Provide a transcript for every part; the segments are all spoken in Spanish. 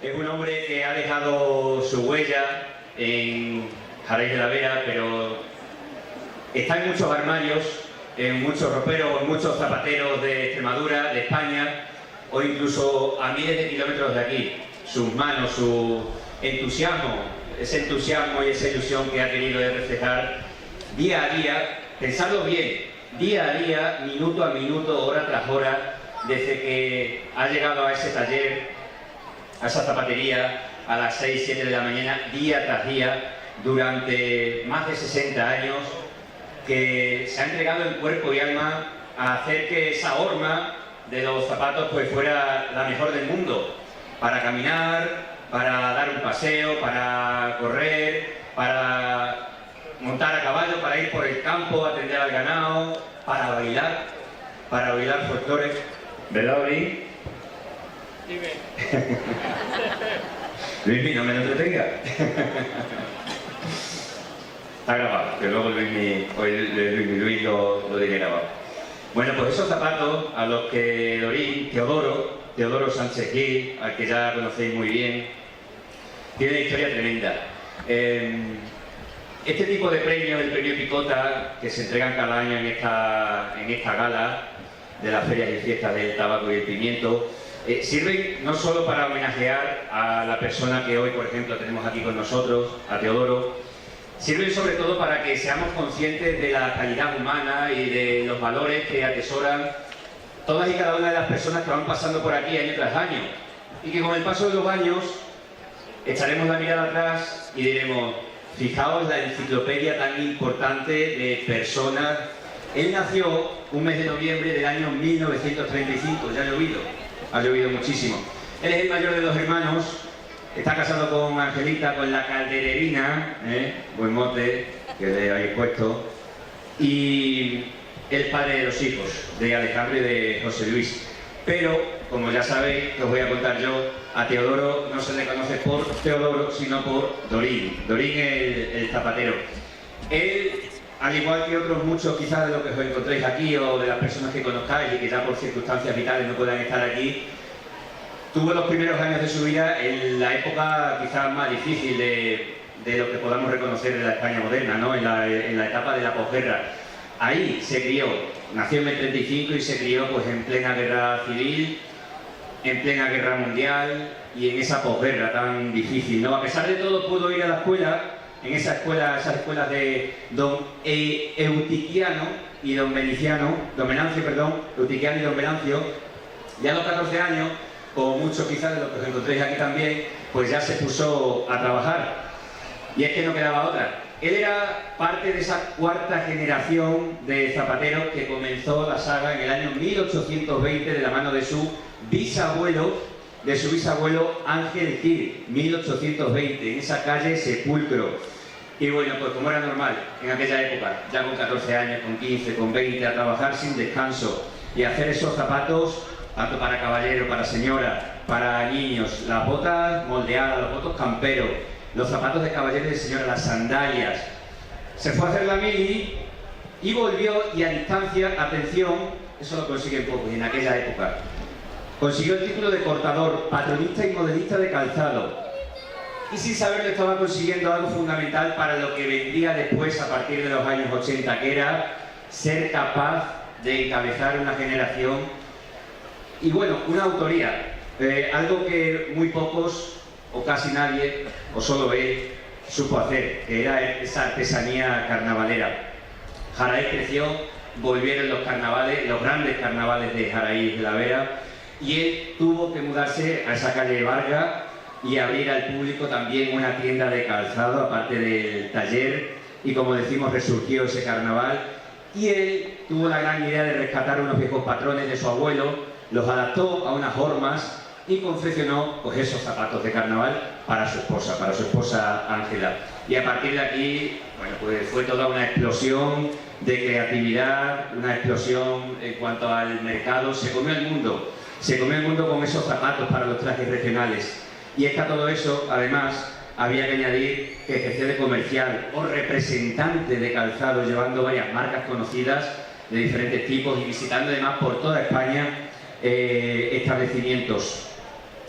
Es un hombre que ha dejado su huella en Jarez de la Vera, pero está en muchos armarios, en muchos roperos, en muchos zapateros de Extremadura, de España, o incluso a miles de kilómetros de aquí. Sus manos, su entusiasmo y esa ilusión que ha querido reflejar día a día, pensadlo bien, día a día, minuto a minuto, hora tras hora, desde que ha llegado a ese taller, a esa zapatería, a las 6, 7 de la mañana, día tras día, durante más de 60 años, que se ha entregado en cuerpo y alma a hacer que esa horma de los zapatos pues fuera la mejor del mundo, para caminar, para dar un paseo, para correr, para montar a caballo, para ir por el campo, atender al ganado, para bailar folclore. ¿Verdad, Luis? Dime. Luis, no me lo entretenga. Está grabado, que luego Luis lo diré grabado. Bueno, pues esos zapatos a los que Teodoro Sánchez Gil, al que ya conocéis muy bien, tiene una historia tremenda. Este tipo de premios, el premio Picota, que se entregan cada año en esta gala de las ferias y fiestas del tabaco y el pimiento, sirven no solo para homenajear a la persona que hoy, por ejemplo, tenemos aquí con nosotros, a Teodoro, sirven sobre todo para que seamos conscientes de la calidad humana y de los valores que atesoran todas y cada una de las personas que van pasando por aquí año tras año. Y que con el paso de los años echaremos la mirada atrás y diremos, fijaos la enciclopedia tan importante de personas. Él nació un mes de noviembre del año 1935, ya ha llovido muchísimo. Él es el mayor de 2 hermanos, está casado con Angelita, con la caldererina, buen mote que le habéis puesto, y el padre de los hijos, de Alejandro y de José Luis. Pero, como ya sabéis, que os voy a contar yo, a Teodoro no se le conoce por Teodoro, sino por Dorín. Dorín el zapatero. Él, al igual que otros muchos quizás de los que os encontréis aquí o de las personas que conozcáis y que ya por circunstancias vitales no puedan estar aquí, tuvo los primeros años de su vida en la época quizás más difícil de lo que podamos reconocer de la España moderna, ¿no? en la etapa de la posguerra. Ahí se crió, nació en el 35 y se crió pues, en plena guerra civil, en plena guerra mundial y en esa posguerra tan difícil, ¿no? A pesar de todo pudo ir a la escuela, esas escuelas de don Eutiquiano y don Venancio, Eutiquiano y don Venancio, ya a los 14 años, como muchos quizás de los que os encontréis aquí también, pues ya se puso a trabajar. Y es que no quedaba otra. Él era parte de esa 4ª generación de zapateros que comenzó la saga en el año 1820 de la mano de su bisabuelo Ángel Gil, 1820, en esa calle Sepulcro. Y bueno, pues como era normal en aquella época, ya con 14 años, con 15, con 20, a trabajar sin descanso y hacer esos zapatos, tanto para caballero, para señora, para niños, las botas moldeadas, los botos camperos, los zapatos de caballero y de señora, las sandalias. Se fue a hacer la mili y volvió, y a distancia, atención, eso lo consigue poco, y en aquella época consiguió el título de cortador, patronista y modelista de calzado. Y sin saberlo estaba consiguiendo algo fundamental para lo que vendría después, a partir de los años 80, que era ser capaz de encabezar una generación y, bueno, una autoría. Algo que muy pocos, o casi nadie, o solo él, supo hacer, que era esa artesanía carnavalera. Jaraíz creció, volvieron los carnavales, los grandes carnavales de Jaraíz de la Vera, y él tuvo que mudarse a esa calle Vargas y abrir al público también una tienda de calzado, aparte del taller, y como decimos, resurgió ese carnaval, y él tuvo la gran idea de rescatar unos viejos patrones de su abuelo, los adaptó a unas hormas y confeccionó pues, esos zapatos de carnaval para su esposa Ángela. Y a partir de aquí, bueno, pues fue toda una explosión de creatividad, una explosión en cuanto al mercado. Se comió el mundo con esos zapatos para los trajes regionales. Y es que a todo eso, además, había que añadir que ejerció de comercial o representante de calzado, llevando varias marcas conocidas de diferentes tipos y visitando además por toda España establecimientos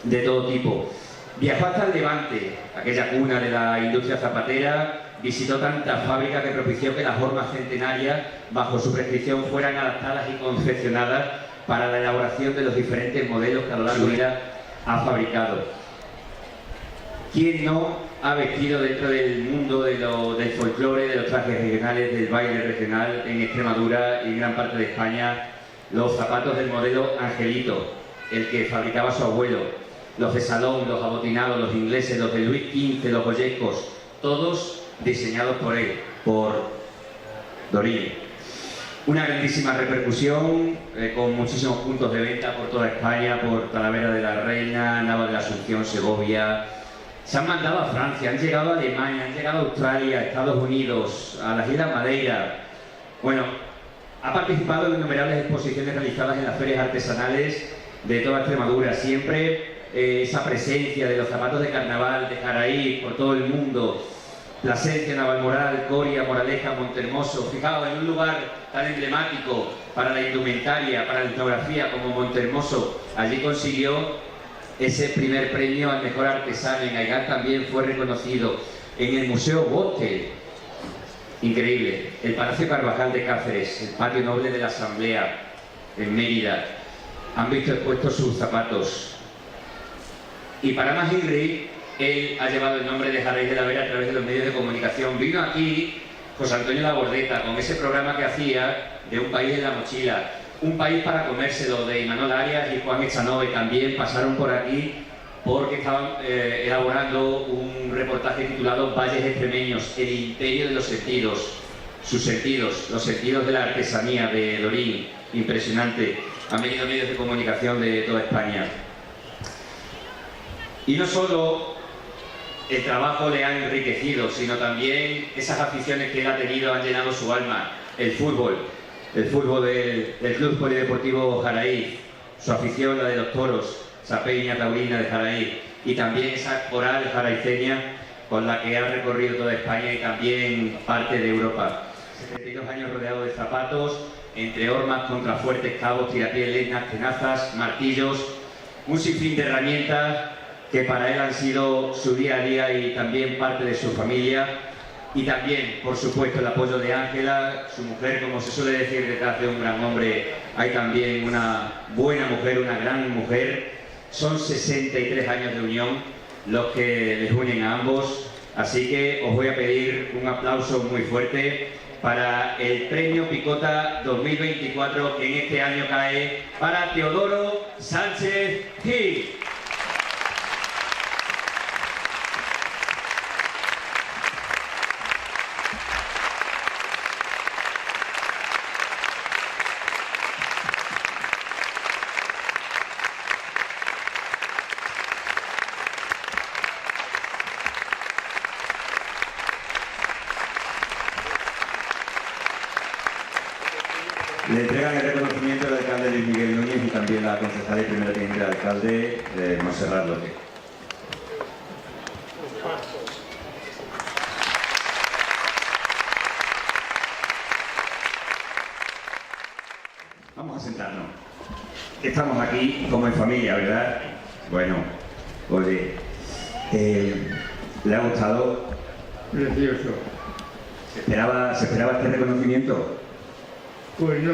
de todo tipo. Viajó hasta el Levante, aquella cuna de la industria zapatera, visitó tantas fábricas que propició que las formas centenarias, bajo su prescripción, fueran adaptadas y confeccionadas para la elaboración de los diferentes modelos que a lo largo de su vida ha fabricado. ¿Quién no ha vestido dentro del mundo del folclore, de los trajes regionales, del baile regional en Extremadura y en gran parte de España, los zapatos del modelo Angelito, el que fabricaba su abuelo? Los de Salón, los abotinados, los ingleses, los de Luis XV, los boyescos, todos diseñados por él, por Dorín. Una grandísima repercusión, con muchísimos puntos de venta por toda España, por Talavera de la Reina, Nava de la Asunción, Segovia. Se han mandado a Francia, han llegado a Alemania, han llegado a Australia, a Estados Unidos, a las Islas Madeira. Bueno, ha participado en innumerables exposiciones realizadas en las ferias artesanales de toda Extremadura, siempre esa presencia de los zapatos de carnaval, de Jaraíz, por todo el mundo. Plasencia, Navalmoral, Coria, Moraleja, Montehermoso. Fijaos, en un lugar tan emblemático para la indumentaria, para la etnografía como Montehermoso, allí consiguió ese primer premio al mejor artesano. En Aigán también fue reconocido. En el Museo Botel, increíble. El Palacio Carvajal de Cáceres, el Patio Noble de la Asamblea en Mérida, han visto expuestos sus zapatos. Y para más Henry, él ha llevado el nombre de Jaraíz de la Vera a través de los medios de comunicación. Vino aquí José Antonio Labordeta con ese programa que hacía de Un país en la mochila, Un país para comérselo, de Imanol Arias y Juan Echanove. También pasaron por aquí porque estaban elaborando un reportaje titulado Valles extremeños, el imperio de los sentidos, sus sentidos, los sentidos de la artesanía de Dorín. Impresionante. Han venido medios de comunicación de toda España. Y no solo el trabajo le ha enriquecido, sino también esas aficiones que él ha tenido han llenado su alma. El fútbol del Club Polideportivo Jaraíz, su afición, la de los toros, esa peña taurina de Jaraíz, y también esa coral jaraiceña con la que ha recorrido toda España y también parte de Europa. 72 años rodeado de zapatos, entre hormas, contrafuertes, cabos, tirapiés, lesnas, tenazas, martillos, un sinfín de herramientas que para él han sido su día a día y también parte de su familia. Y también, por supuesto, el apoyo de Ángela, su mujer. Como se suele decir, detrás de un gran hombre hay también una buena mujer, una gran mujer. Son 63 años de unión los que les unen a ambos, así que os voy a pedir un aplauso muy fuerte para el Premio Picota 2024, que en este año cae para Teodoro Sánchez Gil. Le entregan el reconocimiento al alcalde Luis Miguel Núñez y también la concejala y primera teniente de alcalde Montserrat López. Vamos a sentarnos. Estamos aquí como en familia, ¿verdad? Bueno, oye, ¿le ha gustado? Precioso. ¿Se esperaba este reconocimiento? Pues no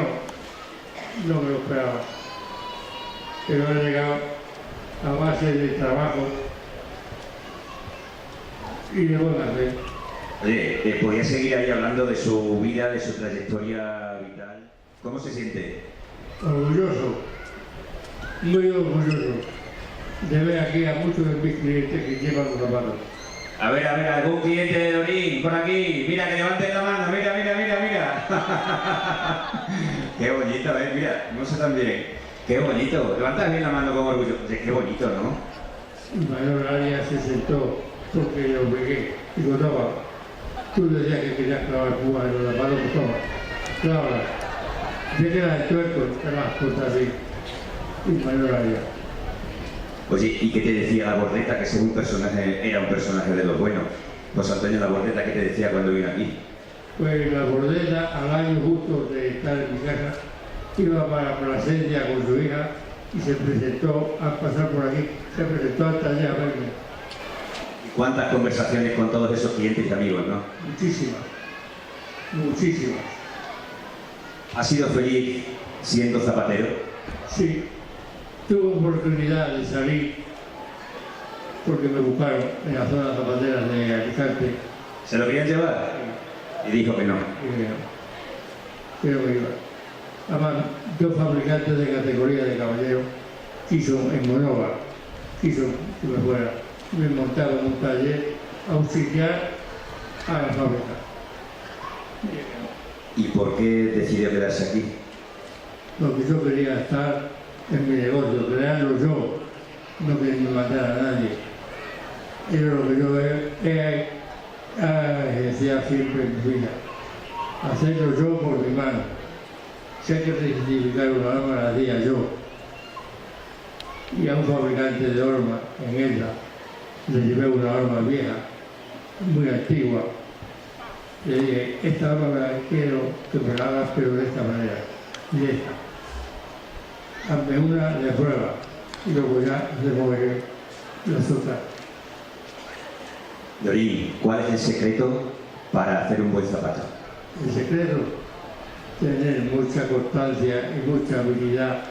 me lo esperaba. Pero ha llegado a base de trabajo y de buena fe. Oye, podría seguir ahí hablando de su vida, de su trayectoria vital. ¿Cómo se siente? Orgulloso, muy orgulloso de ver aquí a muchos de mis clientes que llevan los zapatos. A ver, algún cliente de Dorín, por aquí. Mira, que levanten la mano, mira. Qué bonito, mira, no sé también. Qué bonito, levantas bien la mano con orgullo. Qué bonito, ¿no? Imanol Arias se sentó porque lo pegué y contaba. Tú decías que querías clavar Cuba en los zapatos, pues toma, clávala. Ya queda el tuerto, te las cortas así. Imanol Arias. Oye, ¿y qué te decía Labordeta? Que ese era un personaje de los buenos. José Antonio Labordeta, ¿qué te decía cuando vino aquí? Pues Labordeta, al año justo de estar en mi casa, iba para Plasencia con su hija y se presentó a pasar por aquí, se presentó hasta allá a verme. ¿Cuántas conversaciones con todos esos clientes y amigos, no? Muchísimas, muchísimas. ¿Has sido feliz siendo zapatero? Sí, tuve oportunidad de salir porque me buscaron en las zonas zapateras de Alicante. ¿Se lo querían llevar? Y dijo que no. Que no me iba. Además, dos fabricantes de categoría de caballero quiso en Monóvar, quiso que me fuera. Me montaron en un taller auxiliar a la fábrica. ¿Y por qué decidió quedarse aquí? Porque yo quería estar en mi negocio, crearlo yo, no quería mandar a nadie. Eso es lo que yo he ejercido siempre en mi vida. Hacerlo yo por mi mano. Si hay que rectificar una arma, la hacía yo. Y a un fabricante de horma en Elda le llevé una arma vieja, muy antigua. Le dije, esta arma me la quiero que me la hagas, pero de esta manera, y de esta. Hazme una de prueba y luego ya removeré las otras. Dorín, ¿cuál es el secreto para hacer un buen zapato? El secreto, tener mucha constancia y mucha habilidad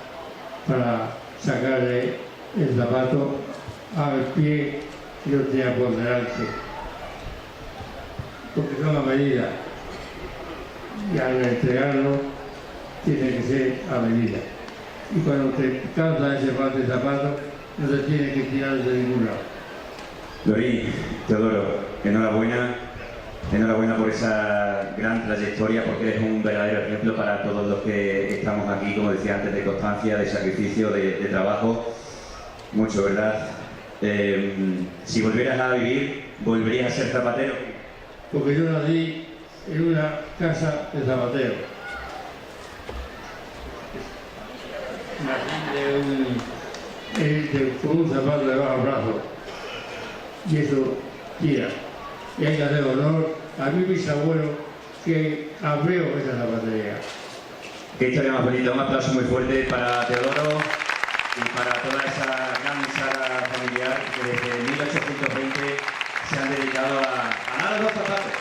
para sacarle el zapato al pie que yo tenía por delante. Porque son a medida. Y al entregarlo, tiene que ser a medida. Y cuando te calza ese par de zapatos, no te tiene que tirar de ningún lado. Dorín, Teodoro, enhorabuena. Enhorabuena por esa gran trayectoria, porque eres un verdadero ejemplo para todos los que estamos aquí, como decía antes, de constancia, de sacrificio, de trabajo. Mucho, ¿verdad? Si volvieras a vivir, ¿volverías a ser zapatero? Porque yo nací en una casa de zapatero. Nací con un zapato debajo del brazo. Y eso tira. Y hay que hacer honor a mi bisabuelo que abrió esa zapatería. Qué historia más bonita. Un aplauso muy fuerte para Teodoro y para toda esa gran saga familiar que desde 1820 se han dedicado a dar los zapatos,